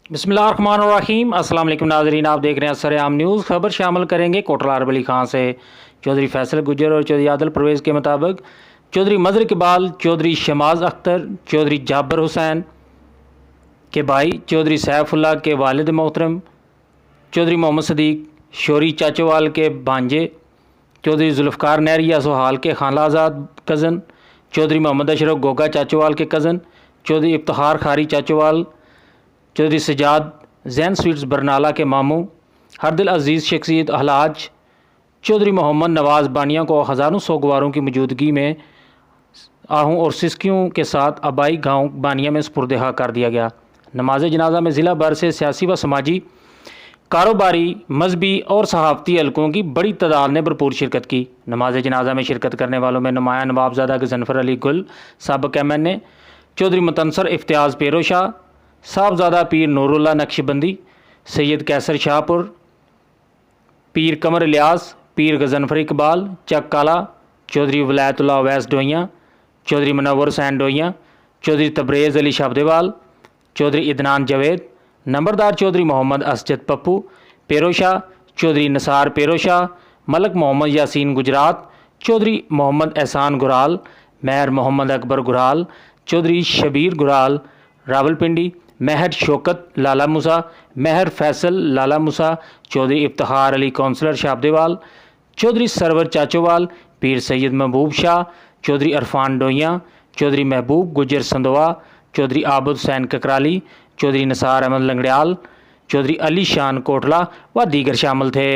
बिस्मिल्लाहिर्रहमानिर्रहीम। अस्सलाम वालेकुम नाज़रीन, आप देख रहे हैं सरेआम न्यूज़। खबर शामिल करेंगे कोटला अरब अली खां से। चौधरी फैसल गुज्जर और चौधरी आदिल परवेज़ के मुताबिक चौधरी मजर इकबाल, चौधरी शमाज अख्तर, चौधरी जाबर हुसैन के भाई चौधरी सैफुल्लाह के वालिद मोहतरम, चौधरी मोहम्मद सदीक शोरी चाचोवाल के भांजे, चौधरी जुल्फ़कार नहरिया सोहाल के खानलाजाद कज़न, चौधरी मोहम्मद अशरफ गोगा चाचोवाल के कज़न, चौधरी इफ्तिखार खारी चाचोवाल, चौधरी सजाद जैन स्वीट्स बरनाला के मामू, हरदिल अजीज़ शख्सियत अहलाज, चौधरी मोहम्मद नवाज़ बानिया को हज़ारों सोगवारों की मौजूदगी में आहूँ और सिस्कियों के साथ आबाई गांव बानिया में सुपुर्द कर दिया गया। नमाज जनाजा में ज़िला भर से सियासी व समाजी, कारोबारी, मजहबी और सहाफ़ती हलकों की बड़ी तादाद ने भरपूर शिरकत की। नमाज जनाजा में शिरकत करने वालों में नुमायां नवाबजादा गजनफर अली गुल साबिक़ MNA, चौधरी मुतनसर इफ्तियाज़ पेरोशाह, साहबजादा पीर नूरुल्लाह नक्शबंदी, सैयद कैसर शाहपुर, पीर कमर इलियास, पीर गजनफर इकबाल चक काला, चौधरी वलायतुल्लाह अवैस डोइयाँ, चौधरी मुनव्वर हुसैन डोइयाँ, चौधरी तबरेज़ अली शब्देवाल, चौधरी इदनान जवेद, नंबरदार चौधरी मोहम्मद असजद पप्पू पेरोशाह, चौधरी नसार पेरोशाह, मलक मोहम्मद यासीन गुजरात, चौधरी मोहम्मद एहसान गुराल, महर मोहम्मद अकबर गुराल, चौधरी शबीर गुराल रावलपिंडी, महर शौकत लाला मूसा, महर फैसल लाला मूसा, चौधरी इफ्तिखार अली कौंसलर शाबदेवाल, चौधरी सरवर चाचोवाल, पीर सैयद महबूब शाह, चौधरी अरफान डोइयाँ, चौधरी महबूब गुजर संदवा, चौधरी आबद हुसैन ककराली, चौधरी नसार अहमद लंगड़ियाल, चौधरी अली शान कोटला व दीगर शामिल थे।